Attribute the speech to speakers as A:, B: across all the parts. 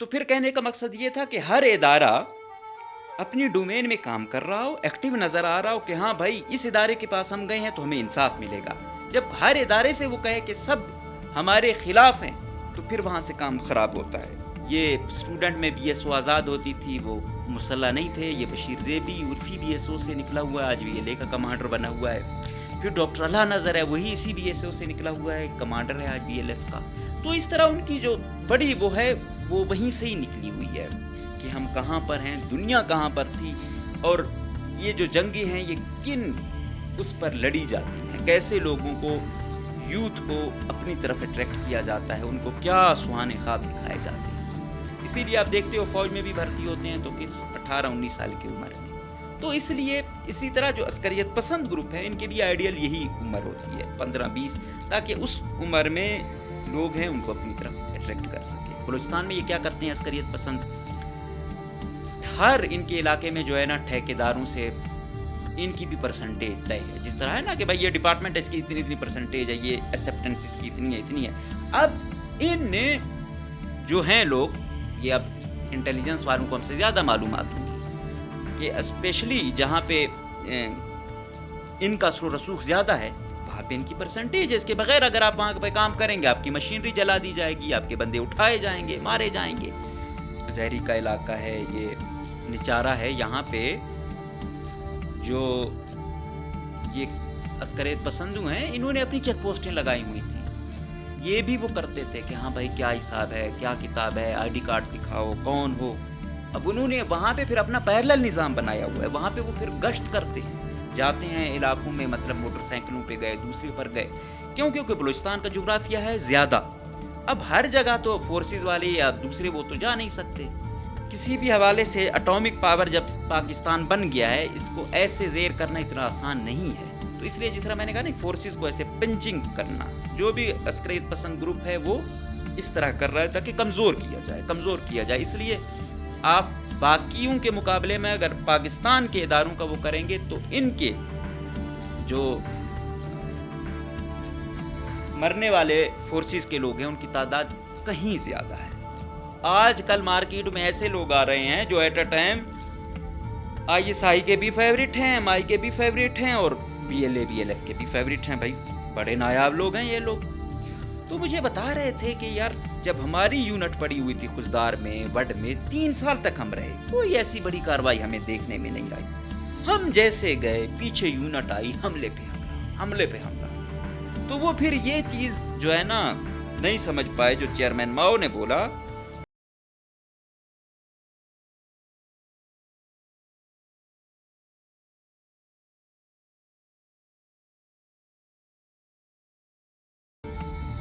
A: तो फिर कहने का मकसद ये था कि हर इदारा अपनी डोमेन में काम कर रहा हो, एक्टिव नज़र आ रहा हो कि हाँ भाई इस इदारे के पास हम गए हैं तो हमें इंसाफ मिलेगा। जब हर इदारे से वो कहे कि सब हमारे खिलाफ हैं, तो फिर वहाँ से काम ख़राब होता है। ये स्टूडेंट में बीएसओ आज़ाद होती थी, वो मुसल्ला नहीं थे। ये बशीर ज़ेबी उर्फ़ी बीएसओ से निकला हुआ है, आज बीएलए का कमांडर बना हुआ है। फिर डॉक्टर अला नज़र है, वही इसी बीएसओ से निकला हुआ है, कमांडर है आज बीएलएफ का। तो इस तरह उनकी जो बड़ी वो है, वो वहीं से ही निकली हुई है कि हम कहाँ पर हैं, दुनिया कहाँ पर थी, और ये जो जंगें हैं ये किन उस पर लड़ी जाती हैं, कैसे लोगों को, यूथ को अपनी तरफ अट्रैक्ट किया जाता है, उनको क्या सुहाने ख्वाब दिखाए जाते हैं। इसीलिए आप देखते हो फौज में भी भर्ती होते हैं तो किस 18-19 साल की उम्र में। तो इसलिए इसी तरह जो अस्करियत पसंद ग्रुप है, इनके लिए आइडियल यही उम्र होती है 15-20, ताकि उस उम्र में लोग हैं उनको अपनी तरफ अट्रैक्ट कर सके। बलूचिस्तान में ये क्या करते हैं अस्करियत पसंद, हर इनके इलाके में जो है ना ठेकेदारों से इनकी भी परसेंटेज तय है। जिस तरह है ना कि भाई ये डिपार्टमेंट इसकी इतनी इतनी परसेंटेज है, ये एक्सेप्टेंस इसकी इतनी है। अब इन जो हैं लोग, ये अब इंटेलिजेंस वालों को हमसे ज़्यादा मालूमात होंगी कि स्पेशली जहाँ पे इनका असर रसूख ज़्यादा है, वहाँ पे इनकी परसेंटेज है। इसके बगैर अगर आप वहाँ पे काम करेंगे, आपकी मशीनरी जला दी जाएगी, आपके बंदे उठाए जाएंगे, मारे जाएंगे। जहरी का इलाका है, ये निचारा है, यहाँ पे जो ये अस्करियत पसंदू हैं, इन्होंने अपनी चेक पोस्टें लगाई हुई थी। ये भी वो करते थे कि हाँ भाई क्या हिसाब है, क्या किताब है, आईडी कार्ड दिखाओ, कौन हो। अब उन्होंने वहाँ पे फिर अपना पैरेलल निज़ाम बनाया हुआ है, वहाँ पे वो फिर गश्त करते हैं, जाते हैं इलाकों में, मतलब मोटरसाइकिलों पे गए, दूसरे पर गए। क्यों? क्योंकि बलूचिस्तान का जोग्राफिया है ज़्यादा। अब हर जगह तो फोर्सेस वाले या दूसरे वो तो जा नहीं सकते। किसी भी हवाले से एटॉमिक पावर जब पाकिस्तान बन गया है, इसको ऐसे ज़ेर करना इतना आसान नहीं है। तो इसलिए जिस तरह मैंने कहा नहीं, फोर्सेस को ऐसे पिंचिंग करना, जो भी अस्करियत पसंद ग्रुप है वो इस तरह कर रहा है ताकि कमज़ोर किया जाए। इसलिए आप बाकियों के मुकाबले में अगर पाकिस्तान के इदारों का वो करेंगे तो इनके जो मरने वाले फोर्सेस के लोग हैं उनकी तादाद कहीं ज़्यादा है। आजकल मार्केट में ऐसे लोग आ रहे हैं जो एट अ टाइम आईएसआई के भी फेवरेट हैं, एमआई के भी फेवरेट हैं, और बीएलए बीएलएफ के भी फेवरेट हैं। भाई बड़े नायाब लोग हैं ये लोग। तो मुझे बता रहे थे कि यार जब हमारी यूनिट पड़ी हुई थी खुजदार में, वड में, 3 साल तक हम रहे, कोई ऐसी बड़ी कार्रवाई हमें देखने में नहीं आई। हम जैसे गए, पीछे यूनिट आई, हमले पे हमला। तो वो फिर ये चीज़ जो है ना नहीं समझ पाए, जो चेयरमैन माओ ने बोला।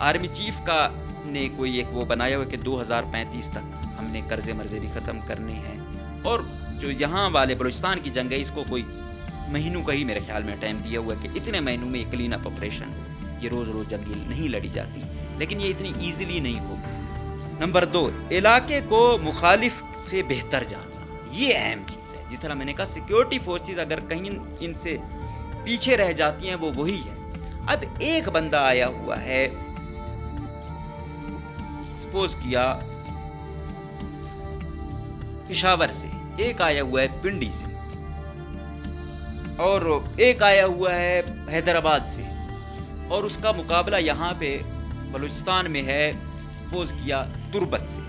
A: आर्मी चीफ का ने कोई एक वो बनाया हुआ कि 2035 तक हमने कर्जे मर्जे भी ख़त्म करने हैं, और जो यहाँ वाले बलूचिस्तान की जंग है इसको कोई महीनों का ही मेरे ख्याल में टाइम दिया हुआ है कि इतने महीनों में क्लीन अप ऑपरेशन हो। ये रोज़ जंग नहीं लड़ी जाती, लेकिन ये इतनी ईजिली नहीं हो। नंबर 2, इलाके को मुखालिफ से बेहतर जानना, ये अहम चीज़ है। जिस तरह मैंने कहा सिक्योरिटी फोर्सेस अगर कहीं इनसे पीछे रह जाती हैं, वो वही है। अब एक बंदा आया हुआ है, सपोज किया पेशावर से, एक आया हुआ है पिंडी से, और एक आया हुआ है हैदराबाद से, और उसका मुकाबला यहाँ पे बलूचिस्तान में है, सपोज किया तुर्बत से।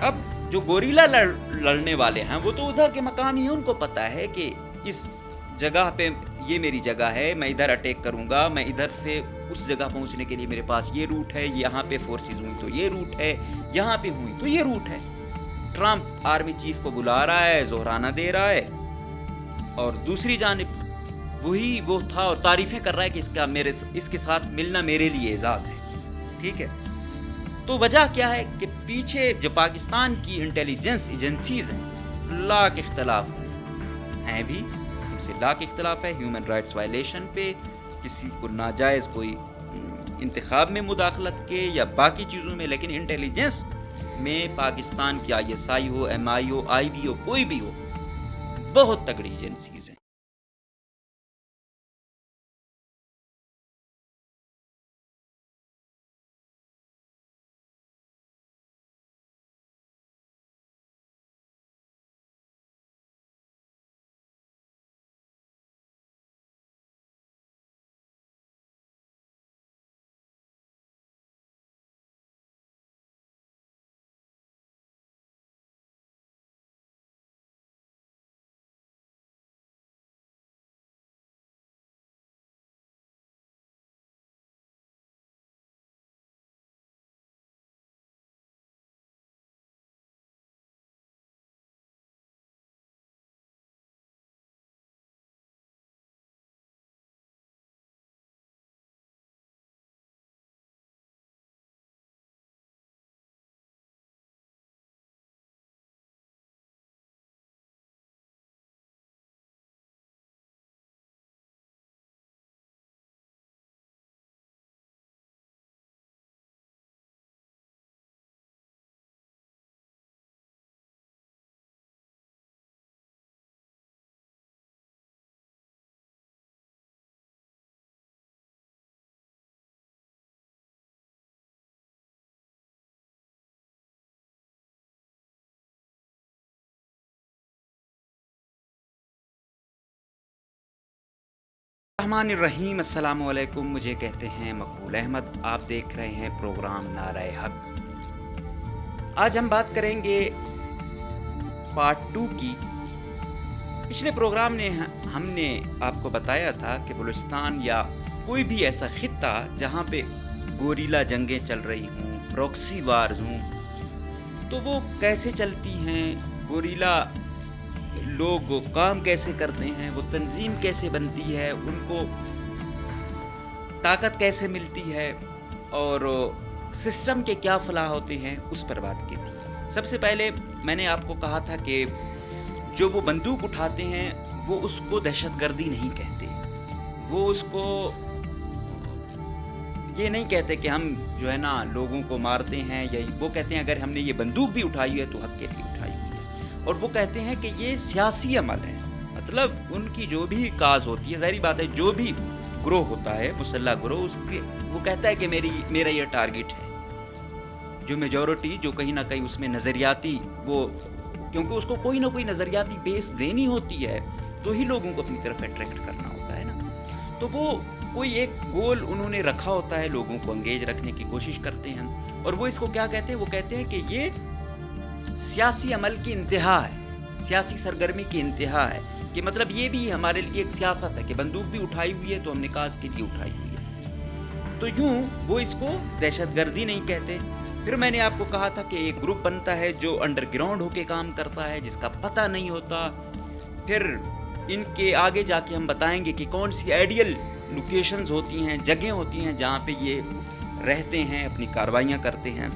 A: अब जो गोरीला लड़ने वाले हैं वो तो उधर के मकामी हैं, उनको पता है कि इस जगह पे ये मेरी जगह है, मैं इधर अटैक करूंगा, मैं इधर से उस जगह पहुंचने के लिए मेरे पास ये रूट है, यहाँ पे फोर्सेस हुई तो ये रूट है, यहाँ पे हुई तो ये रूट है। ट्रंप आर्मी चीफ को बुला रहा है, जोहराना दे रहा है, और दूसरी जानिब वही वो था और तारीफें कर रहा है कि इसके साथ मिलना मेरे लिए एजाज़ है। ठीक है, तो वजह क्या है कि पीछे जो पाकिस्तान की इंटेलिजेंस एजेंसीज हैं, लाख इख्तलाफ हैं, भी उनसे लाख इख्तलाफ है ह्यूमन राइट्स वायलेशन पे, किसी को नाजायज़ कोई इंतखाब में मुदाखलत के या बाकी चीज़ों में, लेकिन इंटेलिजेंस में पाकिस्तान की आईएसआई हो, एमआई हो, आईबी हो, कोई भी हो, बहुत तगड़ी एजेंसीज हैं। बिस्मिल्लाहिर्रहमानिर्रहीम। अस्सलाम वालेकुम। मुझे कहते हैं मकबूल अहमद। आप देख रहे हैं प्रोग्राम नाराए हक। आज हम बात करेंगे पार्ट 2 की। पिछले प्रोग्राम ने हमने आपको बताया था कि बलूचिस्तान या कोई भी ऐसा खित्ता जहाँ पे गोरीला जंगें चल रही हों, प्रॉक्सी वार्स हों, तो वो कैसे चलती हैं, गोरीला लोग काम कैसे करते हैं, वो तंजीम कैसे बनती है, उनको ताकत कैसे मिलती है और सिस्टम के क्या फलाह होते हैं, उस पर बात की थी। सबसे पहले मैंने आपको कहा था कि जो वो बंदूक उठाते हैं वो उसको दहशतगर्दी नहीं कहते, वो उसको ये नहीं कहते कि हम जो है ना लोगों को मारते हैं, या वो कहते हैं अगर हमने ये बंदूक भी उठाई है तो हक के लिए उठाई हुई है। और वो कहते हैं कि ये सियासी अमल है, मतलब उनकी जो भी काज होती है, ज़ाहिर बात है जो भी ग्रोह होता है, मुसल्ला ग्रोह, उसके वो कहता है कि मेरा ये टारगेट है। जो मेजॉरिटी जो कहीं ना कहीं उसमें नज़रियाती, वो क्योंकि उसको कोई ना कोई नज़रियाती बेस देनी होती है तो ही लोगों को अपनी तरफ अट्रैक्ट करना होता है ना। तो वो कोई एक गोल उन्होंने रखा होता है, लोगों को अंगेज रखने की कोशिश करते हैं। और वो इसको क्या कहते हैं? वो कहते हैं कि ये सियासी अमल की इंतहा है, सियासी सरगर्मी की इंतहा है, कि मतलब ये भी हमारे लिए एक सियासत है कि बंदूक भी उठाई हुई है तो हमने काज के लिए उठाई हुई है। तो यूं वो इसको दहशतगर्दी नहीं कहते। फिर मैंने आपको कहा था कि एक ग्रुप बनता है जो अंडरग्राउंड होके काम करता है, जिसका पता नहीं होता। फिर इनके आगे जाके हम बताएंगे कि कौन सी आइडियल लोकेशंस होती हैं, जगह होती हैं जहाँ पे ये रहते हैं, अपनी कार्रवाइयाँ करते हैं।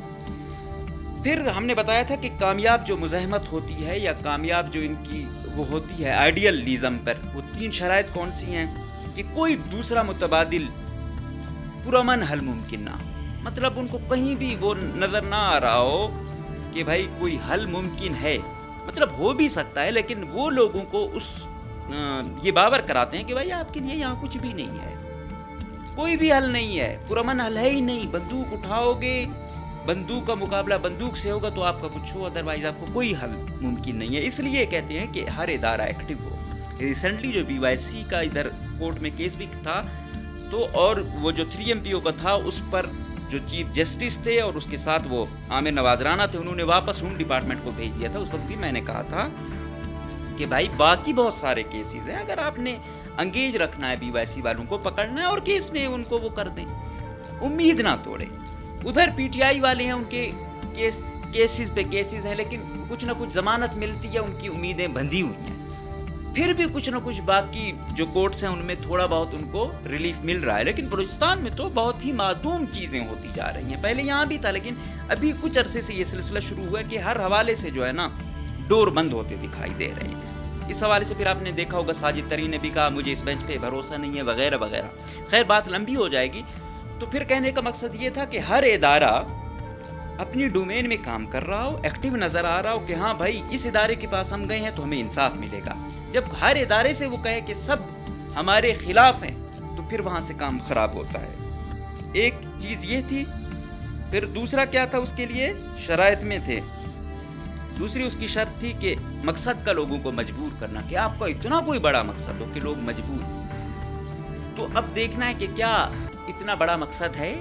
A: फिर हमने बताया था कि कामयाब जो मुज़ाहमत होती है या कामयाब जो इनकी वो होती है आइडियलिज्म पर, वो 3 शराइत कौन सी हैं कि कोई दूसरा मुतबादिल पुरअमन हल मुमकिन ना, मतलब उनको कहीं भी वो नज़र ना आ रहा हो कि भाई कोई हल मुमकिन है, मतलब हो भी सकता है, लेकिन वो लोगों को उस ये बावर कराते हैं कि भाई आपके लिए यहाँ कुछ भी नहीं है, कोई भी हल नहीं है, पुरअमन हल है ही नहीं। बंदूक उठाओगे, बंदूक का मुकाबला बंदूक से होगा तो आपका कुछ हो, अदरवाइज आपको कोई हल मुमकिन नहीं है। इसलिए कहते हैं कि हर इदारा एक्टिव हो। रिसेंटली जो BYC का इधर कोर्ट में केस भी था, तो और वो जो 3MPO का था, उस पर जो चीफ जस्टिस थे और उसके साथ वो आमिर नवाज राना थे, उन्होंने वापस होम डिपार्टमेंट को भेज दिया था। उस वक्त भी मैंने कहा था कि भाई बाकी बहुत सारे केसेस हैं, अगर आपने अंगेज रखना है BYC वालों को, पकड़ना है और केस में उनको वो कर दें, उम्मीद ना तोड़े। उधर PTI वाले हैं, उनके केसेस पे केसेस हैं, लेकिन कुछ ना कुछ जमानत मिलती है, उनकी उम्मीदें बंधी हुई हैं। फिर भी कुछ ना कुछ बाकी जो कोर्ट्स हैं उनमें थोड़ा बहुत उनको रिलीफ मिल रहा है, लेकिन बलूचिस्तान में तो बहुत ही मासूम चीज़ें होती जा रही हैं। पहले यहाँ भी था, लेकिन अभी कुछ अरसे से ये सिलसिला शुरू हुआ है कि हर हवाले से जो है ना डोर बंद होते दिखाई दे रहे हैं। इस हवाले से फिर आपने देखा होगा साजिद तरीन ने भी कहा मुझे इस बेंच पे भरोसा नहीं है, वगैरह वगैरह। खैर बात लंबी हो जाएगी। तो फिर कहने का मकसद ये था कि हर इदारा अपनी डोमेन में काम कर रहा हो, एक्टिव नज़र आ रहा हो कि हाँ भाई इस इदारे के पास हम गए हैं तो हमें इंसाफ मिलेगा। जब हर इदारे से वो कहे कि सब हमारे खिलाफ हैं, तो फिर वहाँ से काम खराब होता है। एक चीज़ ये थी। फिर दूसरा क्या था उसके लिए? शराइत में थे। दूसरी उसकी शर्त थी कि मकसद का लोगों को मजबूर करना, कि आपका इतना कोई बड़ा मकसद हो कि लोग मजबूर। तो अब देखना है कि क्या इतना बड़ा मकसद है,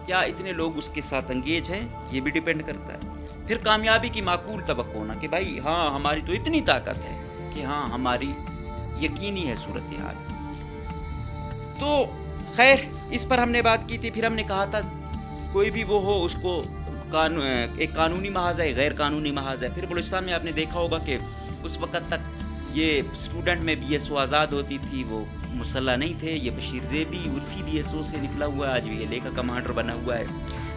A: क्या इतने लोग उसके साथ अंगेज हैं, ये भी डिपेंड करता है। फिर कामयाबी की माकूल तवक्को होना कि भाई हाँ हमारी तो इतनी ताकत है कि हाँ हमारी यकीनी है सूरत हाल। तो खैर इस पर हमने बात की थी। फिर हमने कहा था कोई भी वो हो उसको एक कानूनी महाज है, गैर कानूनी महाज है। फिर बलूचिस्तान में आपने देखा होगा कि उस वक़्त तक ये स्टूडेंट में BSO आज़ाद होती थी, वो मुसल्ला नहीं थे। ये बशीर ज़ेबी उसी BSO से निकला हुआ है, आज VLA का कमांडर बना हुआ है।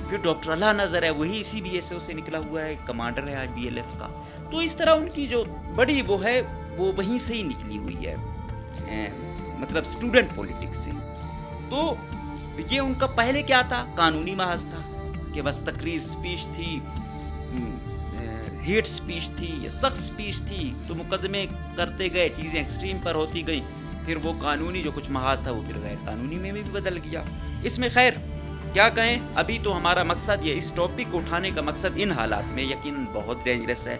A: फिर डॉक्टर अल्लाह नज़र है, वही इसी BSO से निकला हुआ है, कमांडर है आज BLF का। तो इस तरह उनकी जो बड़ी वो है वो वहीं से ही निकली हुई है, मतलब स्टूडेंट पॉलिटिक्स से। तो ये उनका पहले क्या था? कानूनी महाज था कि बस तकरीर स्पीच थी, हेट स्पीच थी या सख्त स्पीच थी, तो मुकदमे करते गए, चीज़ें एक्सट्रीम पर होती गई। फिर वो कानूनी जो कुछ महाज था वो फिर गैर कानूनी में भी बदल गया। इसमें खैर क्या कहें, अभी तो हमारा मकसद ये, इस टॉपिक को उठाने का मकसद इन हालात में यकीन बहुत डेंजरस है,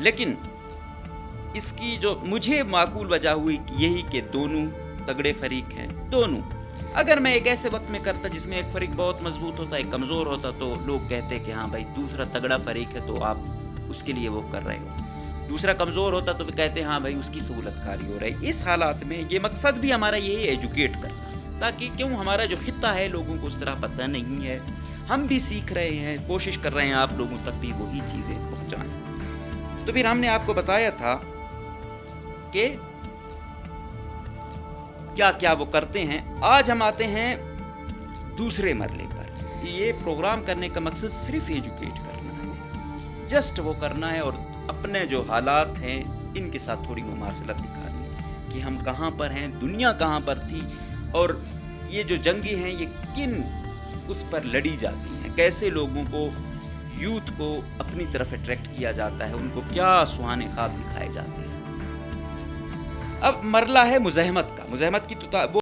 A: लेकिन इसकी जो मुझे माकूल वजह हुई यही कि दोनों तगड़े फरीक हैं दोनों। अगर मैं एक ऐसे वक्त में करता जिसमें एक फरीक बहुत मजबूत होता, एक कमज़ोर होता, तो लोग कहते कि हाँ भाई दूसरा तगड़ा फरीक है तो आप उसके लिए वो कर रहे हो। दूसरा कमज़ोर होता तो कहते हाँ भाई उसकी सहूलतकारी हो रही। इस हालात में ये मकसद भी हमारा यही है, एजुकेट करना, ताकि क्यों हमारा जो खित्ता है लोगों को उस तरह पता नहीं है, हम भी सीख रहे हैं, कोशिश कर रहे हैं आप लोगों तक भी वही चीज़ें पहुँचाएँ। तो फिर हमने आपको बताया था कि क्या क्या वो करते हैं। आज हम आते हैं दूसरे मरले पर। ये प्रोग्राम करने का मकसद सिर्फ एजुकेट करना है, जस्ट वो करना है और अपने जो हालात हैं इनके साथ थोड़ी मुमासलत दिखानी है कि हम कहाँ पर हैं, दुनिया कहाँ पर थी, और ये जो जंगी हैं ये किन उस पर लड़ी जाती हैं, कैसे लोगों को, यूथ को अपनी तरफ अट्रैक्ट किया जाता है, उनको क्या सुहाने ख्वाब दिखाए जाते हैं। अब मरला है मुज़ाहमत का। मुज़ाहमत की तो वो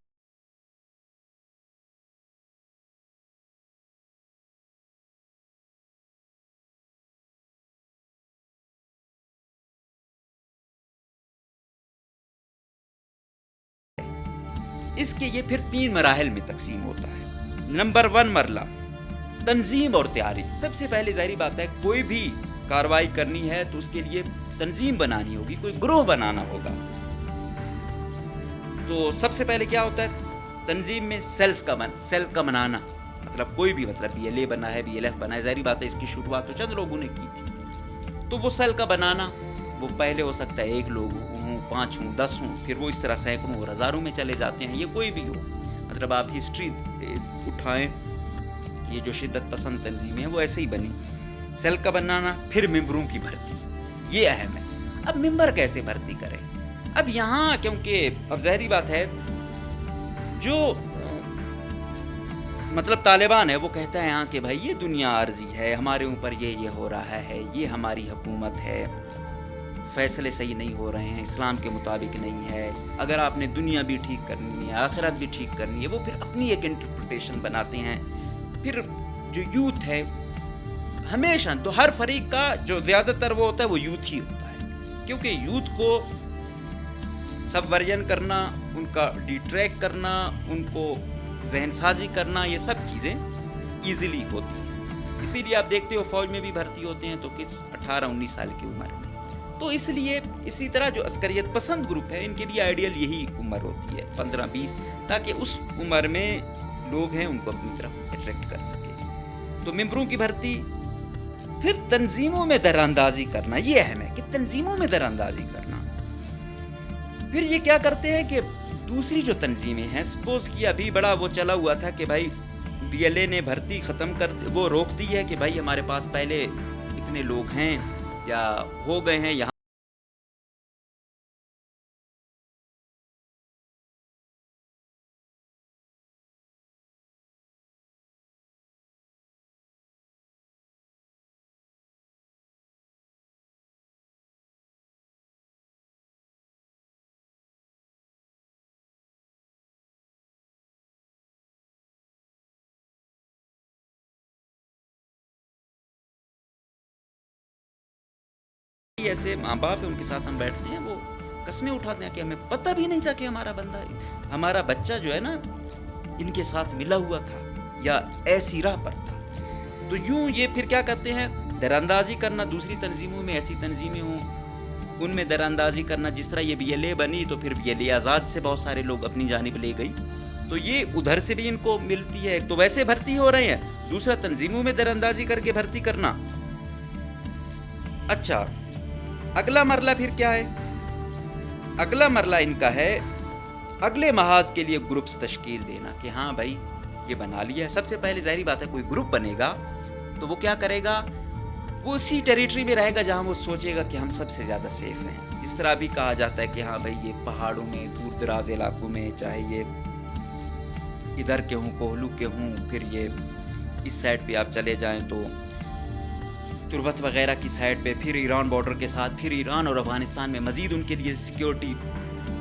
A: इसके ये फिर 3 मराहल में तकसीम होता है। नंबर 1 मरला तंजीम और तैयारी। सबसे पहले ज़ाहिर बात है कोई भी कार्रवाई करनी है तो उसके लिए तंजीम बनानी होगी, कोई ग्रोह बनाना होगा। तो सबसे पहले क्या होता है तंजीम में सेल का बनाना, मतलब कोई भी, मतलब BLA बना है, BLF बना है, ज़ाहिर बात है इसकी शुरुआत तो चंद लोगों ने की थी। तो वो सेल का बनाना, वो पहले हो सकता है 1 लोग हों, 5 हों, 10 हों, फिर वो इस तरह सैकड़ों और हज़ारों में चले जाते हैं। ये कोई भी हो, मतलब आप हिस्ट्री उठाएं, ये जो शिद्दत पसंद तंजीमें हैं वो ऐसे ही बनी। सेल का बनाना, फिर मेंबरों की भर्ती, ये अहम है। अब मेंबर कैसे भर्ती करें? अब यहाँ क्योंकि अब ज़ाहिरी बात है जो मतलब तालिबान है वो कहता है यहाँ कि भाई ये दुनिया आर्जी है, हमारे ऊपर ये हो रहा है, ये हमारी हुकूमत है, फैसले सही नहीं हो रहे हैं, इस्लाम के मुताबिक नहीं है, अगर आपने दुनिया भी ठीक करनी है, आखिरत भी ठीक करनी है। वो फिर अपनी एक इंटरप्रिटेशन बनाते हैं। फिर जो यूथ है हमेशा तो हर फरीक का जो ज़्यादातर वो होता है वो यूथ ही होता है, क्योंकि यूथ को सबवर्जन करना, उनका डिट्रैक्ट करना, उनको जहन साजी करना, ये सब चीज़ें ईज़िली होती हैं। इसीलिए आप देखते हो फ़ौज में भी भर्ती होते हैं तो किस 18-19 साल की उम्र में। तो इसलिए इसी तरह जो अस्करियत पसंद ग्रुप है इनके लिए आइडियल यही उम्र होती है 15-20, ताकि उस उम्र में लोग हैं उनको अपनी तरफ अट्रैक्ट कर सके। तो मेंबरों की भर्ती, फिर तंजीमों में दरानंदाजी करना, ये अहम है कि तंजीमों में दरानंदाजी करना। फिर ये क्या करते हैं कि दूसरी जो तंजीमें हैं, सपोज कि अभी बड़ा वो चला हुआ था कि भाई BLA ने भर्ती ख़त्म कर, वो रोक दी है कि भाई हमारे पास पहले इतने लोग हैं या हो गए हैं, यहाँ ऐसे माँ बाप है उनके साथ हम बैठते हैं, वो कस्में उठाते हैं कि हमें पता भी नहीं था कि हमारा बंदा, हमारा बच्चा जो है ना इनके साथ मिला हुआ था या ऐसी राह पर था। तो यूं ये फिर क्या करते हैं, दरानंदाजी करना। दूसरी तंजीमों में ऐसी तंजीमें हों उनमें दरानंदाजी करना, जिस तरह ये BLA बनी तो फिर BLA आज़ाद से बहुत सारे लोग अपनी जानिब ले गई, तो ये उधर से भी इनको मिलती है। तो वैसे भर्ती हो रहे हैं, दूसरा तंजीमों में दरानंदाजी करके भर्ती करना। अच्छा, अगला मरला फिर क्या है? अगला मरला इनका है अगले महाज के लिए ग्रुप्स तश्कील देना, कि हाँ भाई ये बना लिया है। सबसे पहले ज़ाहिर बात है कोई ग्रुप बनेगा तो वो क्या करेगा, वो उसी टेरिटरी में रहेगा जहाँ वो सोचेगा कि हम सबसे ज़्यादा सेफ हैं। जिस तरह भी कहा जाता है कि हाँ भाई ये पहाड़ों में, दूर दराज इलाकों में, चाहे ये इधर के हों, कोहलू के हों, फिर ये इस साइड पे आप चले जाएं तो तुर्बत वगैरह की साइड पे, फिर ईरान बॉर्डर के साथ, फिर ईरान और अफ़गानिस्तान में मज़ीद उनके लिए सिक्योरिटी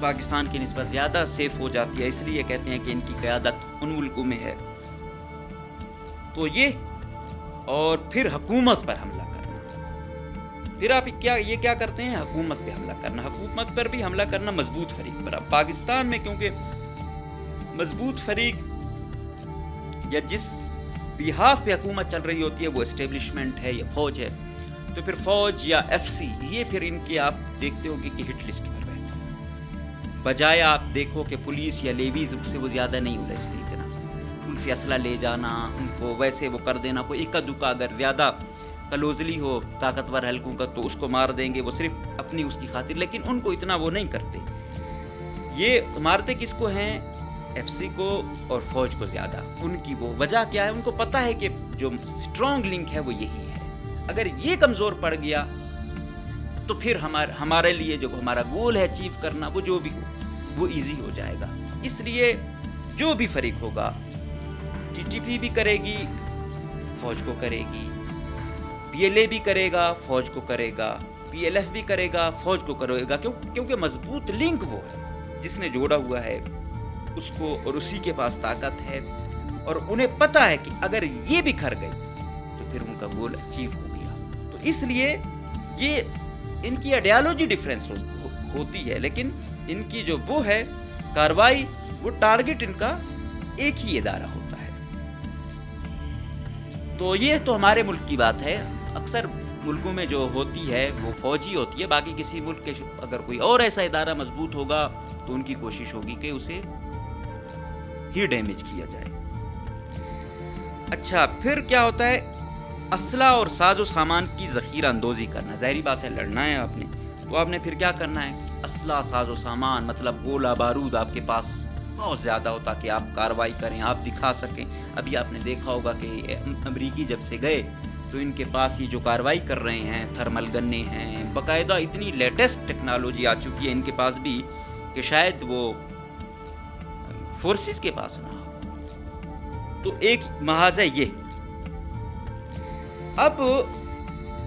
A: पाकिस्तान की निस्बत ज़्यादा सेफ हो जाती है। इसलिए कहते हैं कि इनकी क़यादत उन मुल्कों में है। तो ये, और फिर हुकूमत पर हमला करना। फिर आप ये क्या करते हैं, हुकूमत पे हमला करना। हुकूमत पर भी हमला करना मजबूत फरीक पर। अब पाकिस्तान में क्योंकि मजबूत फरीक या जिस बिहाफ पे हुकूमत चल रही होती है वो एस्टेब्लिशमेंट है या फौज है, तो फिर फौज या एफसी ये फिर इनके आप देखते होगे कि हिट लिस्ट पर रहते हैं। बजाय आप देखो कि पुलिस या लेवीज से वो ज़्यादा नहीं उलझती इतना, उनसे असला ले जाना, उनको वैसे वो कर देना, कोई इक्का दुक्का अगर ज़्यादा कलोजली हो ताकतवर हल्कों का तो उसको मार देंगे, वो सिर्फ अपनी उसकी खातिर, लेकिन उनको इतना वो नहीं करते। ये मारते किसको हैं? एफसी को और फौज को ज़्यादा। उनकी वो वजह क्या है? उनको पता है कि जो स्ट्रॉन्ग लिंक है वो यही है, अगर ये कमज़ोर पड़ गया तो फिर हमारे लिए जो हमारा गोल है अचीव करना, वो जो भी हो वो इजी हो जाएगा। इसलिए जो भी फरीक होगा, टीटीपी भी करेगी, फौज को करेगी, पीएलए भी करेगा, फौज को करेगा, पीएलएफ भी करेगा, फौज को करेगा, क्योंकि मजबूत लिंक वो है जिसने जोड़ा हुआ है उसको, और उसी के पास ताकत है, और उन्हें पता है कि अगर ये भी खर गई तो फिर उनका गोल अचीव हो गया। तो इसलिए ये इनकी आइडियोलॉजी डिफरेंस होती है, लेकिन इनकी जो वो है कार्रवाई, वो टारगेट इनका एक ही इदारा होता है। तो ये तो हमारे मुल्क की बात है। अक्सर मुल्कों में जो होती है वो फौजी होती है, बाकी किसी मुल्क के अगर कोई और ऐसा इदारा मजबूत होगा तो उनकी कोशिश होगी कि उसे ही डैमेज किया जाए। अच्छा, फिर क्या होता है? असला और साजो सामान की ज़ख़ीरा अंदोज़ी करना। ज़ाहिरी बात है, लड़ना है आपने, तो आपने फिर क्या करना है? असला साजो सामान मतलब गोला बारूद आपके पास बहुत ज़्यादा हो ताकि आप कार्रवाई करें, आप दिखा सकें। अभी आपने देखा होगा कि अमरीकी जब से गए तो इनके पास ये जो कार्रवाई कर रहे हैं, थर्मल गन्ने हैं, बाकायदा इतनी लेटेस्ट टेक्नोलॉजी आ चुकी है इनके पास भी कि शायद वो फोर्सेस के पास ना हो। तो एक महाज है ये। अब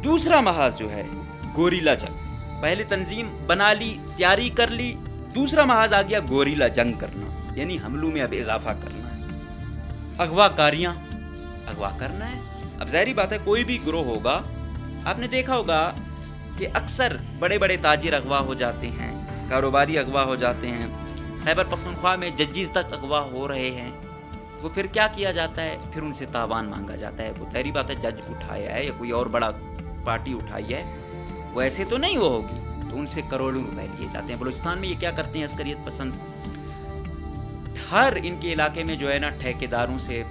A: दूसरा महाज जो है गोरिल्ला जंग। पहले तंजीम बना ली, तैयारी कर ली, दूसरा महाज आ गया गोरिल्ला जंग करना, यानी हमलों में अब इजाफा करना है, अगवाकारियां अगवा करना है। अब ज़ाहिरी बात है, कोई भी ग्रोह होगा, आपने देखा होगा कि अक्सर बड़े बड़े ताजिर अगवा हो जाते हैं, कारोबारी अगवा हो जाते हैं। खैबर पख्तूनख्वा में जजेस तक अगवा हो रहे हैं, वो फिर क्या किया जाता है? फिर उनसे तावान मांगा जाता है। वो ज़ाहिरी बात है, जज उठाया है या कोई और बड़ा पार्टी उठाई है, वो ऐसे तो नहीं वो होगी, तो उनसे करोड़ों रुपए लिए जाते हैं। बलूचिस्तान में ये क्या करते हैं अस्करियत पसंद, हर इनके इलाके में जो है ना ठेकेदारों से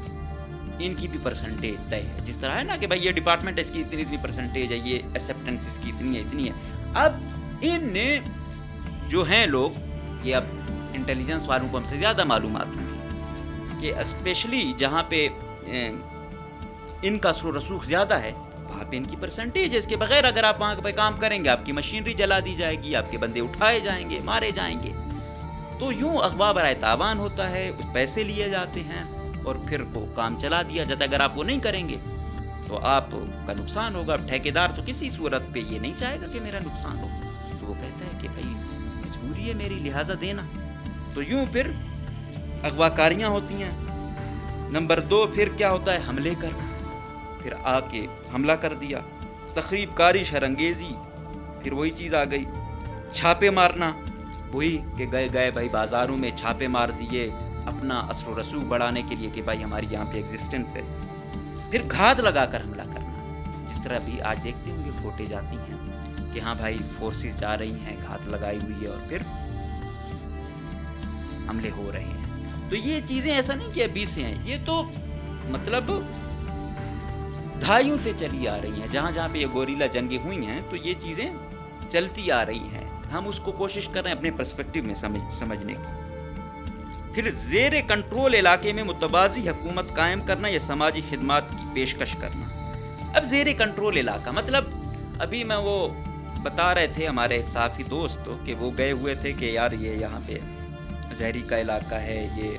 A: इनकी भी परसेंटेज तय है। जिस तरह है ना कि भाई ये डिपार्टमेंट है, इसकी इतनी इतनी परसेंटेज है, ये एक्सेप्टेंस इसकी इतनी है इतनी है। अब इन जो हैं लोग, ये अब इंटेलिजेंस वालों को हमसे ज़्यादा मालूमात होंगी कि स्पेशली जहाँ पे इनका असर रसूख ज़्यादा है वहाँ पे इनकी परसेंटेज है। इसके बगैर अगर आप वहाँ पे काम करेंगे, आपकी मशीनरी जला दी जाएगी, आपके बंदे उठाए जाएंगे, मारे जाएंगे। तो यूँ अगवा बराए तावान होता है, पैसे लिए जाते हैं और फिर वो काम चला दिया जाता है। अगर आप वो नहीं करेंगे तो आपका नुकसान होगा। ठेकेदार तो किसी सूरत पे ये नहीं चाहेगा कि मेरा नुकसान हो, तो वो कहता है कि भाई मजबूरी है मेरी, लिहाजा देना। तो यूँ फिर अगवाकारियाँ होती हैं। नंबर 2 फिर क्या होता है? हमले करना। फिर आके हमला कर दिया, तखरीब कारी, शरंगेज़ी, फिर वही चीज़ आ गई। छापे मारना, वही कि गए भाई बाज़ारों में छापे मार दिए अपना असर रसूख बढ़ाने के लिए कि भाई हमारी यहाँ पे एग्जिस्टेंस है। फिर घात लगाकर हमला करना, जिस तरह भी आज देखते होंगे फुटेज आती हैं कि हाँ भाई फोर्सेस जा रही हैं, घात लगाई हुई है और फिर हमले हो रहे हैं। तो ये चीज़ें ऐसा नहीं कि अभी से हैं, ये तो मतलब दहाइयों से चली आ रही हैं। जहाँ जहाँ पे ये गोरिल्ला जंगें हुई हैं तो ये चीज़ें चलती आ रही हैं। हम उसको कोशिश कर रहे हैं अपने पर्सपेक्टिव में समझने की। फिर ज़ेर कंट्रोल इलाके में मुतवाज़ी हुकूमत कायम करना या समाजी खिदमात की पेशकश करना। अब ज़ेर कंट्रोल इलाका मतलब अभी मैं वो बता रहे थे हमारे एक साथी दोस्त कि वो गए हुए थे कि यार ये यहाँ पे जहरी का इलाका है, ये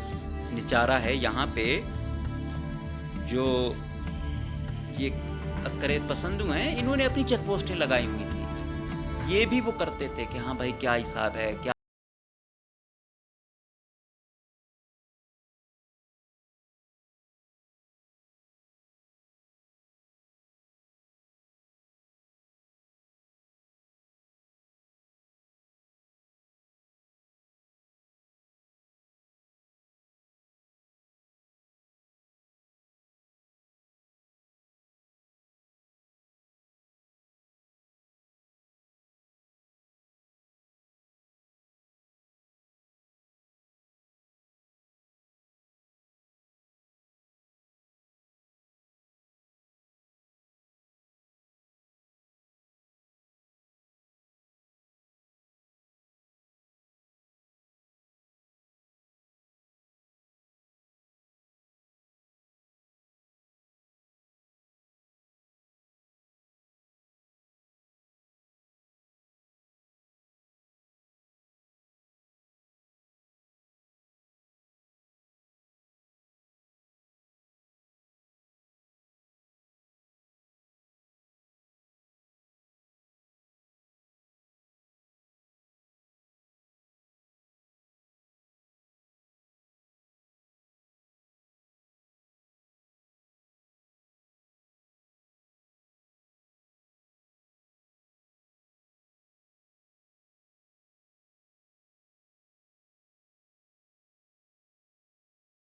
A: निचारा है, यहाँ पे जो ये अस्करियत पसंद हैं इन्होंने अपनी चेक पोस्टें लगाई हुई थी। ये भी वो करते थे कि हाँ भाई क्या हिसाब है, क्या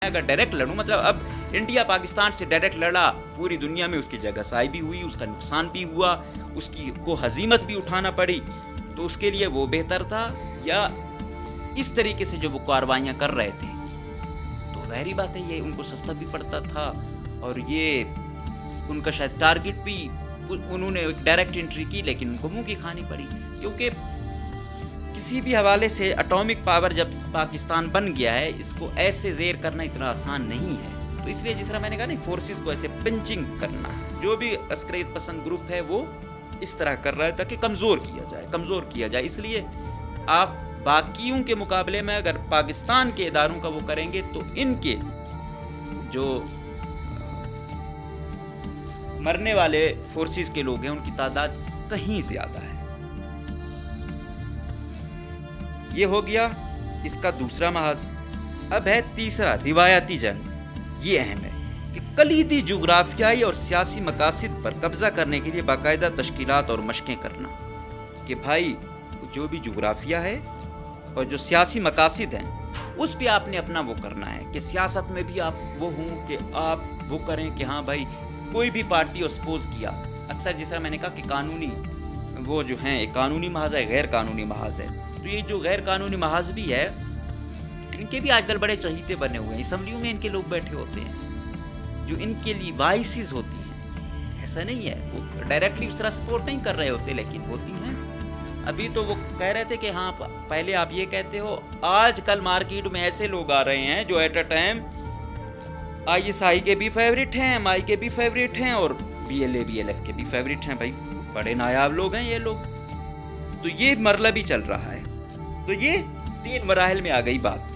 A: अगर डायरेक्ट लड़ूं, मतलब अब इंडिया पाकिस्तान से डायरेक्ट लड़ा, पूरी दुनिया में उसकी जगहसाई भी हुई, उसका नुकसान भी हुआ, उसकी को हजीमत भी उठाना पड़ी, तो उसके लिए वो बेहतर था, या इस तरीके से जो वो कार्रवाइयाँ कर रहे थे, तो ज़ाहिरी बात है ये उनको सस्ता भी पड़ता था, और ये उनका शायद टारगेट भी, उन्होंने डायरेक्ट एंट्री की लेकिन उनको मुँह की खानी पड़ी, क्योंकि किसी भी हवाले से एटॉमिक पावर जब पाकिस्तान बन गया है, इसको ऐसे ज़ेर करना इतना आसान नहीं है। तो इसलिए जिस तरह मैंने कहा ना, फोर्सेस को ऐसे पिंचिंग करना, जो भी अस्करियत पसंद ग्रुप है वो इस तरह कर रहा है ताकि कमज़ोर किया जाए। इसलिए आप बाकियों के मुकाबले में अगर पाकिस्तान के इदारों का वो करेंगे तो इनके जो मरने वाले फोर्सेस के लोग हैं उनकी तादाद कहीं ज़्यादा है। ये हो गया इसका दूसरा महाज। अब है तीसरा, रिवायती जंग। ये अहम है कि कलीदी जोग्राफियाई और सियासी मकासद पर कब्जा करने के लिए बाकायदा तश्कीलात और मशकें करना, कि भाई जो भी जोग्राफिया है और जो सियासी मकासद हैं उस पे आपने अपना वो करना है, कि सियासत में भी आप वो हों कि आप वो करें कि हाँ भाई कोई भी पार्टी सपोज किया, अक्सर जिस तरह मैंने कहा कि कानूनी वो जो हैं, एक कानूनी महाज है, गैर कानूनी महाज है, तो ये जो गैर कानूनी महाज भी है, इनके भी आजकल बड़े चहीते बने हुए हैं। असम्बलियों में इनके लोग बैठे होते हैं जो इनके लिए वाइसेस होती हैं। ऐसा नहीं है वो डायरेक्टली उस तरह सपोर्ट नहीं कर रहे होते, लेकिन होती हैं। अभी तो वो कह रहे थे कि हाँ पहले आप ये कहते हो, आजकल मार्केट में ऐसे लोग आ रहे हैं जो एट अ टाइम ISI के भी फेवरेट हैं, MI के भी फेवरेट हैं, और BLA BLF के भी फेवरेट हैं। भाई बड़े नायाब लोग हैं ये लोग। तो ये मरला भी चल रहा है। तो ये 3 मराहिल में आ गई बात।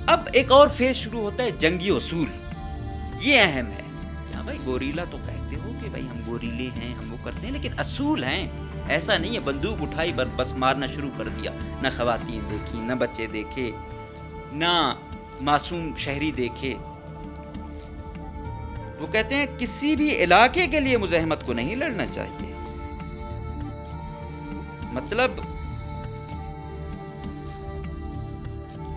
A: अब एक और फेज शुरू होता है, जंगी उसूल। ये अहम है। क्या भाई गोरीला तो कहते हो कि भाई हम गोरीले हैं, हम वो करते हैं, लेकिन असूल हैं। ऐसा नहीं है बंदूक उठाई बस मारना शुरू कर दिया, ना खवातीन देखी, ना बच्चे देखे, ना मासूम शहरी देखे। वो कहते हैं किसी भी इलाके के लिए मुज़ाहमत को नहीं लड़ना चाहिए। मतलब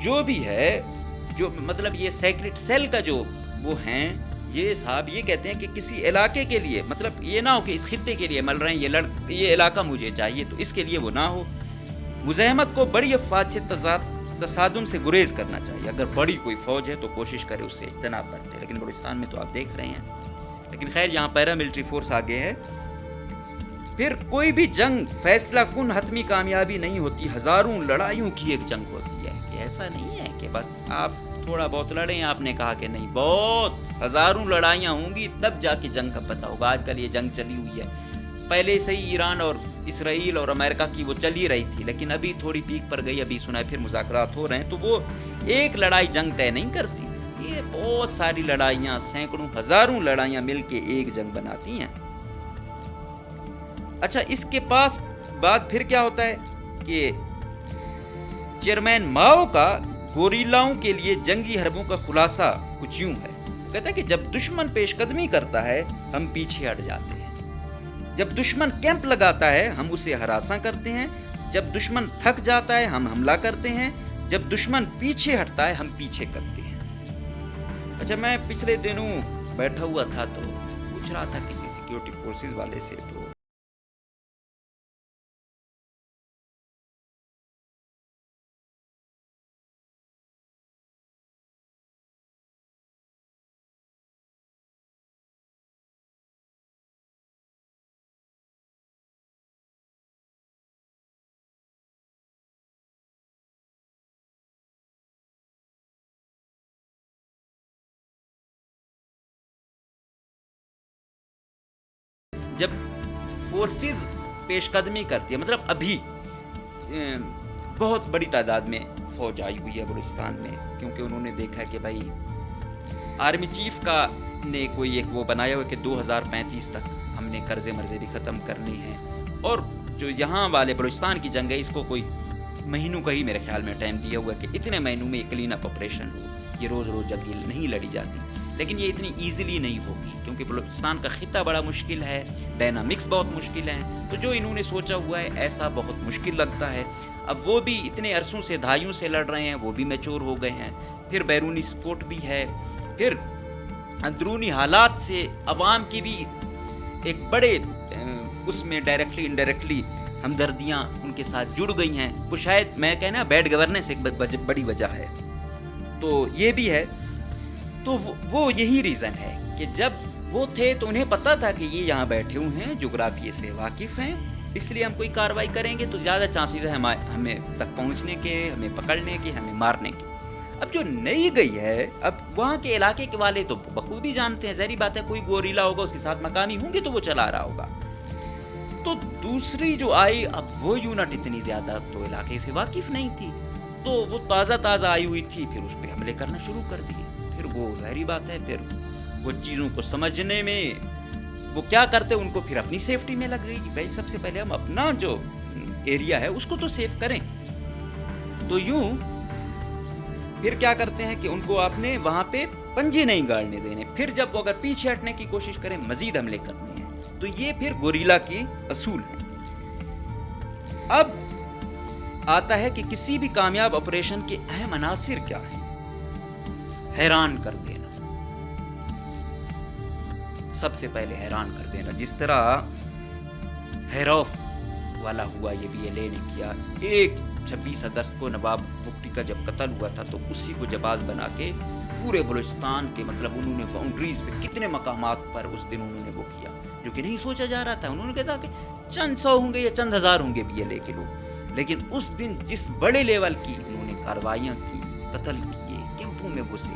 A: जो भी है, जो मतलब ये सेक्रेट सेल का जो वो हैं, ये साहब ये कहते हैं कि किसी इलाके के लिए, मतलब ये ना हो कि इस खित्ते के लिए मल रहे हैं, ये इलाका मुझे चाहिए, तो इसके लिए वो ना हो। मुज़ाहमत को बड़ी अफवाज से तसादुम से गुरेज करना चाहिए। अगर बड़ी कोई फौज है तो कोशिश करे उससे इज्तनाब करते, लेकिन बलूचिस्तान में तो आप देख रहे हैं। लेकिन खैर यहाँ पैरामिलिट्री फोर्स आगे है। फिर कोई भी जंग फैसला कुन हतमी कामयाबी नहीं होती, हजारों लड़ाइयों की एक जंग होती है। कि ऐसा नहीं है कि बस आप थोड़ा बहुत लड़े, आपने कहा कि नहीं, बहुत हजारों लड़ाइयाँ होंगी तब जाके जंग का पता होगा। आजकल ये जंग चली हुई है, पहले से ही ईरान और इसराइल और अमेरिका की वो चली रही थी, लेकिन अभी थोड़ी पीक पर गई। अभी सुना है फिर मुज़ाकरात हो रहे हैं, तो वो एक लड़ाई जंग तय नहीं करती। ये बहुत सारी लड़ाइयाँ, सैकड़ों हजारों लड़ाइयाँ मिलके एक जंग बनाती हैं। अच्छा, इसके पास बाद फिर क्या होता है कि चेयरमैन माओ का गोरिल्लाओं के लिए जंगी हरबों का खुलासा कुछ यूं है। कहता है कि जब दुश्मन पेशकदमी करता है हम पीछे हट जाते हैं, जब दुश्मन कैंप लगाता है हम उसे हरासा करते हैं, जब दुश्मन थक जाता है हम हमला करते हैं, जब दुश्मन पीछे हटता है हम पीछे करते हैं। अच्छा, मैं पिछले दिनों बैठा हुआ था तो पूछ रहा था किसी सिक्योरिटी फोर्सेस वाले से, तो जब फोर्सेस पेशकदमी करती है, मतलब अभी बहुत बड़ी तादाद में फौज आई हुई है बलूचिस्तान में, क्योंकि उन्होंने देखा है कि भाई आर्मी चीफ का ने कोई एक वो बनाया हुआ कि 2035 तक हमने कर्जे मर्जे भी ख़त्म करनी है, और जो यहाँ वाले बलूचिस्तान की जंग है इसको कोई महीनों का ही मेरे ख्याल में टाइम दिया हुआ है कि इतने महीनों में क्लीन अप ऑपरेशन हो। ये रोज़ रोज़ जंग नहीं लड़ी जाती, लेकिन ये इतनी ईजिली नहीं होगी क्योंकि बलूचिस्तान का खिता बड़ा मुश्किल है, डायनामिक्स बहुत मुश्किल हैं। तो जो इन्होंने सोचा हुआ है ऐसा बहुत मुश्किल लगता है। अब वो भी इतने अरसों से, दहाइयों से लड़ रहे हैं, वो भी मैच्योर हो गए हैं, پھر بیرونی سپورٹ بھی ہے، پھر اندرونی حالات سے عوام کی بھی ایک بڑے اس میں ڈائریکٹلی انڈائریکٹلی ہمدردیاں ان کے ساتھ جڑ گئی ہیں، وہ شاید میں کہنا بیڈ گورننس ایک بڑی وجہ ہے، تو یہ بھی ہے۔ تو وہ یہی ریزن ہے کہ جب وہ تھے تو انہیں پتا تھا کہ یہ یہاں بیٹھے ہوئے ہیں، جغرافیے سے واقف ہیں، اس لیے ہم کوئی کارروائی کریں گے تو زیادہ چانسز ہے ہمیں تک پہنچنے کے، ہمیں پکڑنے کے، ہمیں مارنے کے۔ اب جو نئی گئی ہے، اب وہاں کے علاقے کے والے تو بخوبی جانتے ہیں، ظاہری بات ہے کوئی گوریلا ہوگا، اس کے ساتھ مقامی ہوں گے تو وہ چلا رہا ہوگا۔ تو دوسری جو آئی، اب وہ یونٹ اتنی زیادہ تو علاقے سے واقف نہیں تھی، تو وہ تازہ آئی ہوئی تھی، پھر اس پہ حملے کرنا شروع کر دیے۔ پھر وہ ظاہری بات ہے، پھر وہ چیزوں کو سمجھنے میں وہ کیا کرتے، ان کو پھر اپنی سیفٹی میں لگ گئی، بھائی سب سے پہلے ہم اپنا جو ایریا ہے اس کو تو سیف کریں۔ تو یوں پھر کیا کرتے ہیں کہ ان کو آپ نے وہاں پہ پنجے نہیں گاڑنے دینے، پھر جب وہ اگر پیچھے ہٹنے کی کوشش کریں مزید حملے کرنے ہیں، تو یہ پھر گوریلا کی اصول ہے۔ اب آتا ہے کہ کسی بھی کامیاب آپریشن کے اہم عناصر کیا ہیں؟ حیران کر دینا، سب سے پہلے حیران کر دینا، جس طرح ہیروف والا ہوا، یہ بھی ایل اے نے کیا۔ 26 اگست کو نواب بگٹی کا جب قتل ہوا تھا تو اسی کو جباز بنا کے پورے بلوچستان کے مطلب انہوں نے باؤنڈریز پہ کتنے مقامات پر اس دن انہوں نے وہ کیا جو کہ نہیں سوچا جا رہا تھا۔ انہوں نے کہا کہ چند سو ہوں گے یا چند ہزار ہوں گے بی ایل اے کے لوگ، لیکن اس دن جس بڑے لیول کی انہوں نے کارروائیاں کی، قتل کیے، کیمپوں میں گھسے،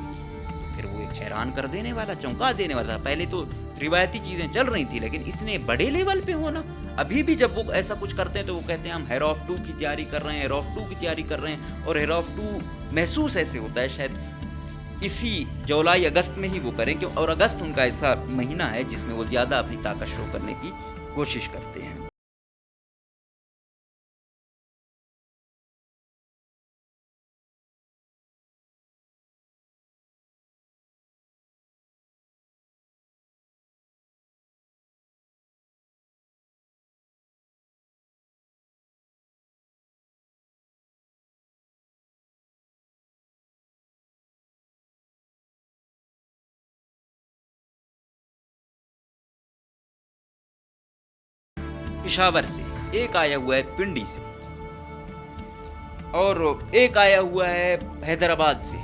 A: پھر وہ ایک حیران کر دینے والا، چونکا دینے والا تھا۔ پہلے تو روایتی چیزیں چل رہی تھی، لیکن اتنے بڑے لیول پہ ہونا، ابھی بھی جب وہ ایسا کچھ کرتے ہیں تو وہ کہتے ہیں ہم ہیر آف 2 کی تیاری کر رہے ہیں، ہیر آف 2 کی تیاری کر رہے ہیں، اور ہیر آف 2 محسوس ایسے ہوتا ہے شاید اسی جولائی اگست میں ہی وہ کریں، اور اگست ان کا ایسا مہینہ ہے جس میں وہ زیادہ اپنی طاقت شو کرنے کی کوشش کرتے ہیں۔ پشاور سے ایک آیا ہوا ہے، پنڈی سے، اور ایک آیا ہوا ہے حیدرآباد سے،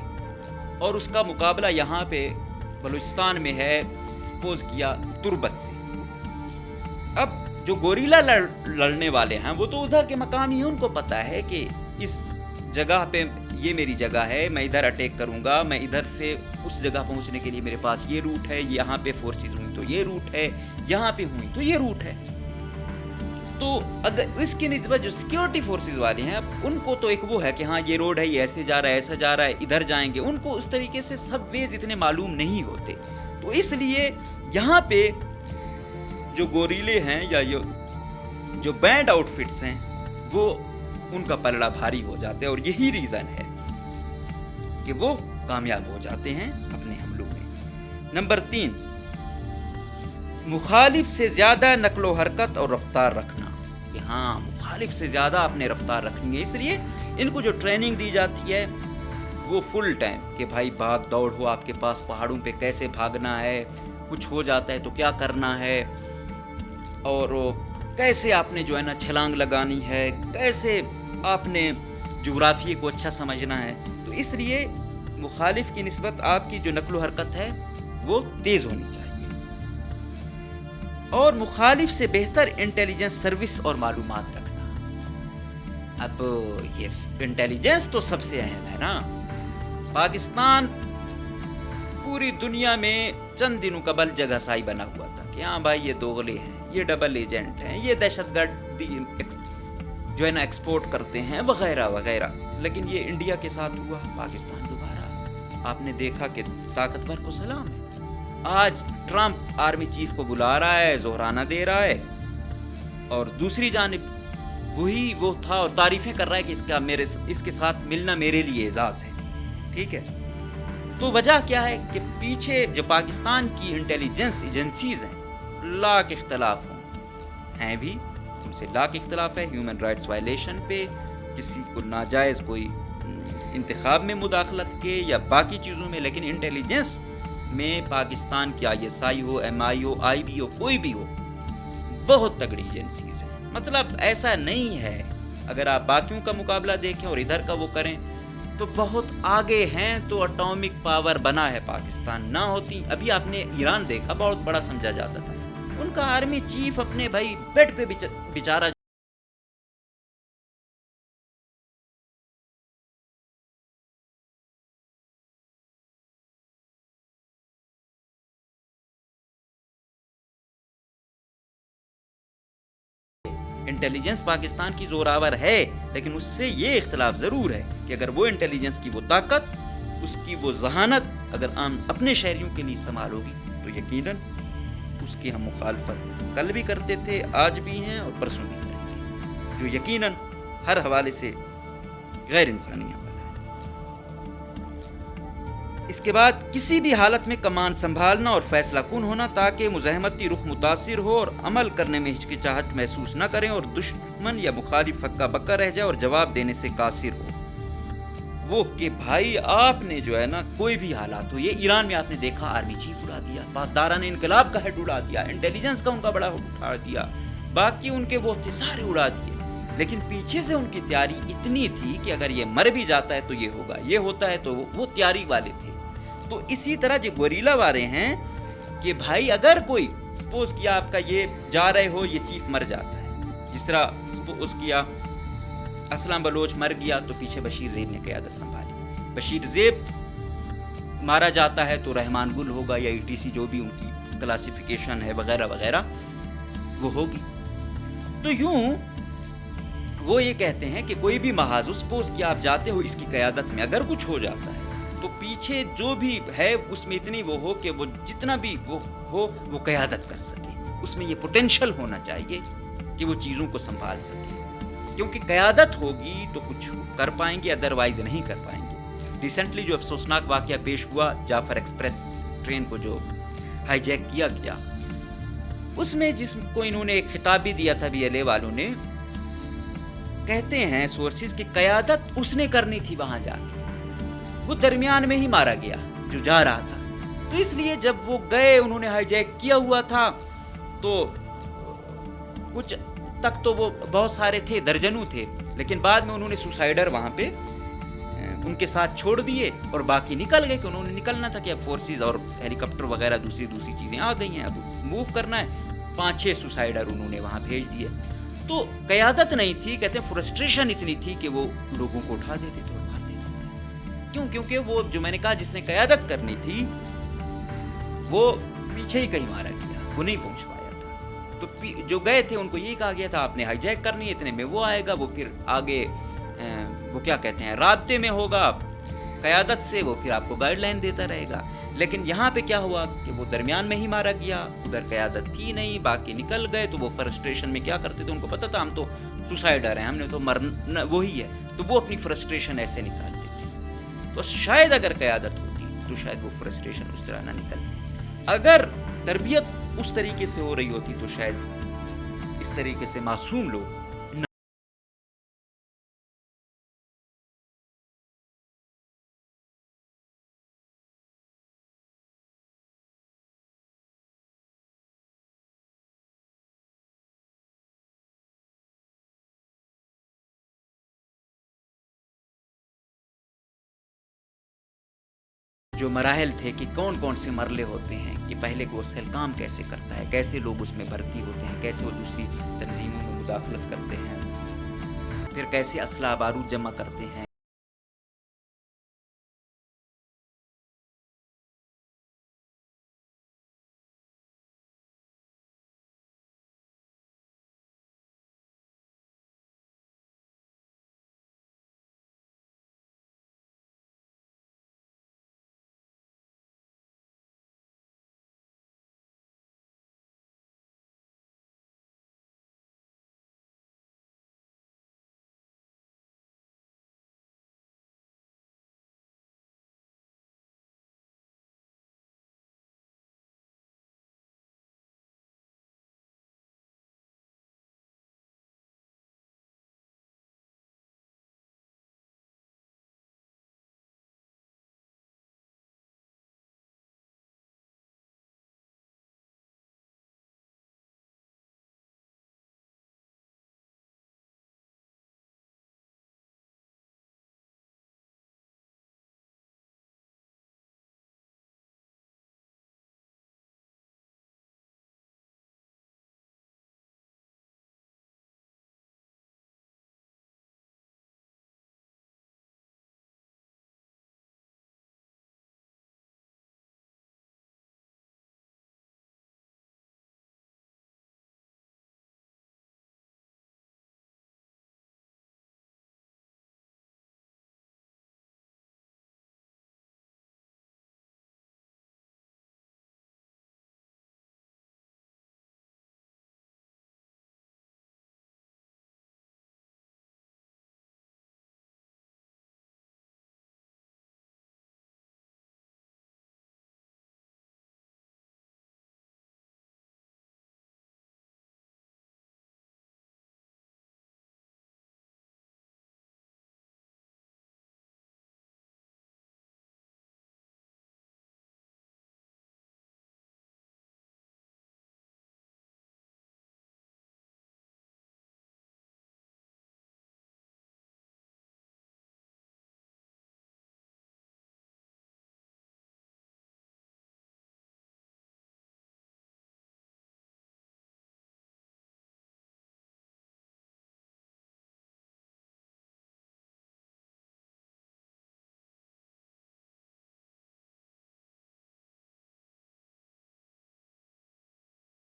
A: اور اس کا مقابلہ یہاں پہ بلوچستان میں ہے، سپوز کیا تربت سے۔ اب جو گوریلا لڑنے والے ہیں وہ تو ادھر کے مقامی ہیں، ان کو پتا ہے کہ اس جگہ پہ یہ میری جگہ ہے، میں ادھر اٹیک کروں گا، میں ادھر سے اس جگہ پہنچنے کے لیے میرے پاس یہ روٹ ہے، یہاں پہ فورسز ہوئی تو یہ روٹ ہے، یہاں پہ ہوئی تو یہ روٹ ہے۔ تو اگر اس کی نسبت جو سیکیورٹی فورسز والے ہیں، ان کو تو ایک وہ ہے کہ ہاں یہ روڈ ہے، یہ ایسے جا رہا ہے، ایسا جا رہا ہے، ادھر جائیں گے، ان کو اس طریقے سے سب ویز اتنے معلوم نہیں ہوتے، تو اس لیے یہاں پہ جو گوریلے ہیں یا جو بینڈ آؤٹ فٹس ہیں وہ ان کا پلڑا بھاری ہو جاتا ہے، اور یہی ریزن ہے کہ وہ کامیاب ہو جاتے ہیں اپنے حملوں میں۔ نمبر 3، مخالف سے زیادہ نقل و حرکت اور رفتار رکھنا، کہ ہاں مخالف سے زیادہ اپنے رفتار رکھیں گے، اس لیے ان کو جو ٹریننگ دی جاتی ہے وہ فل ٹائم کہ بھائی بھاگ دوڑ ہو آپ کے پاس، پہاڑوں پہ کیسے بھاگنا ہے، کچھ ہو جاتا ہے تو کیا کرنا ہے، اور کیسے آپ نے جو ہے نا چھلانگ لگانی ہے، کیسے آپ نے جغرافیے کو اچھا سمجھنا ہے، تو اس لیے مخالف کی نسبت آپ کی جو نقل و حرکت ہے وہ تیز ہونی چاہیے، اور مخالف سے بہتر انٹیلیجنس سروس اور معلومات رکھنا۔ اب یہ انٹیلیجنس تو سب سے اہم ہے نا۔ پاکستان پوری دنیا میں چند دنوں قبل جگہ سائی بنا ہوا تھا کہ ہاں بھائی یہ دوغلے ہیں، یہ ڈبل ایجنٹ ہیں، یہ دہشت گردی جو ہے نا ایکسپورٹ کرتے ہیں وغیرہ وغیرہ، لیکن یہ انڈیا کے ساتھ ہوا، پاکستان دوبارہ آپ نے دیکھا کہ طاقتور کو سلام ہے۔ آج ٹرمپ آرمی چیف کو بلا رہا ہے، زہرانہ دے رہا ہے، اور دوسری جانب وہی وہ تھا اور تعریفیں کر رہا ہے کہ اس کے ساتھ ملنا میرے لیے اعزاز ہے، ٹھیک ہے۔ تو وجہ کیا ہے کہ پیچھے جو پاکستان کی انٹیلیجنس ایجنسیز ہیں، لاکھ اختلاف ہیں بھی، ان سے لاکھ اختلاف ہے، ہیومن رائٹس وائلیشن پہ، کسی کو ناجائز کوئی انتخاب میں مداخلت کے یا باقی چیزوں میں، لیکن انٹیلیجنس میں پاکستان کی ISI ہو، MI ہو، IB ہو، کوئی بھی ہو، بہت تگڑی ایجنسیز ہے. مطلب ایسا نہیں ہے، اگر آپ باقیوں کا مقابلہ دیکھیں اور ادھر کا وہ کریں تو بہت آگے ہیں. تو اٹامک پاور بنا ہے پاکستان، نہ ہوتی ابھی آپ نے ایران دیکھا، بہت بڑا سمجھا جاتا تھا. ان کا آرمی چیف اپنے بھائی بیڈ پہ بیچارہ انٹیلیجنس پاکستان کی زوراور ہے، لیکن اس سے یہ اختلاف ضرور ہے کہ اگر وہ انٹیلیجنس کی وہ طاقت، اس کی وہ ذہانت اگر عام اپنے شہریوں کے لیے استعمال ہوگی تو یقیناً اس کی ہم مخالفت کل بھی کرتے تھے، آج بھی ہیں اور پرسوں بھی کریں گے، جو یقیناً ہر حوالے سے غیر انسانی عمل ہے. اس کے بعد کسی بھی حالت میں کمان سنبھالنا اور فیصلہ کن ہونا تاکہ مزاحمتی رخ متاثر ہو اور عمل کرنے میں ہچکچاہٹ محسوس نہ کریں اور دشمن یا مخالف ہکا بکا رہ جائے اور جواب دینے سے قاصر ہو. وہ کہ بھائی آپ نے جو ہے نا کوئی بھی حالات ہو، یہ ایران میں آپ نے دیکھا آرمی چیف اڑا دیا، پاسداران انقلاب کا ہیڈ اڑا دیا، انٹیلیجنس کا ان کا بڑا اٹھا دیا، باقی ان کے وہ تھے سارے اڑا دیے، لیکن پیچھے سے ان کی تیاری اتنی تھی کہ اگر یہ مر بھی جاتا ہے تو یہ ہوگا، یہ ہوتا ہے تو وہ تیاری والے تھے. تو اسی طرح جو گوریلا والے ہیں کہ بھائی اگر کوئی سپوز کیا آپ کا یہ جا رہے ہو، یہ چیف مر جاتا ہے، جس طرح سپوز کیا اسلم بلوچ مر گیا تو پیچھے بشیر زیب نے قیادت سنبھالی، بشیر زیب مارا جاتا ہے تو رحمان گل ہوگا یا ETC جو بھی ان کی کلاسیفیکیشن ہے وغیرہ وغیرہ وہ ہوگی. تو یوں وہ یہ کہتے ہیں کہ کوئی بھی محاذ سپوز کیا آپ جاتے ہو اس کی قیادت میں، اگر کچھ ہو جاتا ہے تو پیچھے جو بھی ہے اس میں اتنی وہ ہو کہ وہ جتنا بھی وہ ہو وہ قیادت کر سکے، اس میں یہ پوٹینشل ہونا چاہیے کہ وہ چیزوں کو سنبھال سکے، کیونکہ قیادت ہوگی تو کچھ کر پائیں گے، ادروائز نہیں کر پائیں گے. ریسنٹلی جو افسوسناک واقعہ پیش ہوا جعفر ایکسپریس ٹرین کو جو ہائی جیک کیا گیا، اس میں جس کو انہوں نے ایک خطاب بھی دیا تھا BLA والوں نے، کہتے ہیں سورسز کہ قیادت اس نے کرنی تھی وہاں جا کے، وہ درمیان میں ہی مارا گیا جو جا رہا تھا. تو اس لیے جب وہ گئے انہوں نے ہائی جیک کیا ہوا تھا تو کچھ تک تو وہ بہت سارے تھے، درجنوں تھے، لیکن بعد میں انہوں نے سوسائڈر وہاں پہ ان کے ساتھ چھوڑ دیے اور باقی نکل گئے کہ انہوں نے نکلنا تھا کہ اب فورسز اور ہیلی کاپٹر وغیرہ دوسری چیزیں آ گئی ہیں، اب موو کرنا ہے. 5-6 سوسائڈر انہوں نے وہاں بھیج دیے. تو قیادت نہیں تھی، کہتے ہیں فرسٹریشن اتنی تھی کہ وہ لوگوں کو اٹھا دیتے تھے. کیونکہ وہ جو میں نے کہا جس نے قیادت کرنی تھی وہ پیچھے ہی کہیں مارا گیا، وہ نہیں پہنچ پایا تھا. تو جو گئے تھے ان کو یہی کہا گیا تھا آپ نے ہائی جیک کرنی ہے، اتنے میں وہ آئے گا، وہ پھر آگے وہ کیا کہتے ہیں رابطے میں ہوگا قیادت سے، وہ پھر آپ کو گائیڈ لائن دیتا رہے گا. لیکن یہاں پہ کیا ہوا کہ وہ درمیان میں ہی مارا گیا، ادھر قیادت تھی نہیں، باقی نکل گئے. تو وہ فرسٹریشن میں کیا کرتے تھے، ان کو پتا تھا ہم تو سوسائڈر ہیں، ہم نے تو مرنا وہی ہے، تو وہ اپنی فرسٹریشن ایسے نکالتے تھے. تو شاید اگر قیادت ہوتی تو شاید وہ فرسٹریشن اس طرح نہ نکلتی. اگر تربیت اس طریقے سے ہو رہی ہوتی تو شاید اس طریقے سے معصوم لوگ جو مراحل تھے کہ کون کون سے مرحلے ہوتے ہیں، کہ پہلے وہ سیل کام کیسے کرتا ہے، کیسے لوگ اس میں بھرتی ہوتے ہیں، کیسے وہ دوسری تنظیموں میں مداخلت کرتے ہیں، پھر کیسے اسلحہ بارود جمع کرتے ہیں،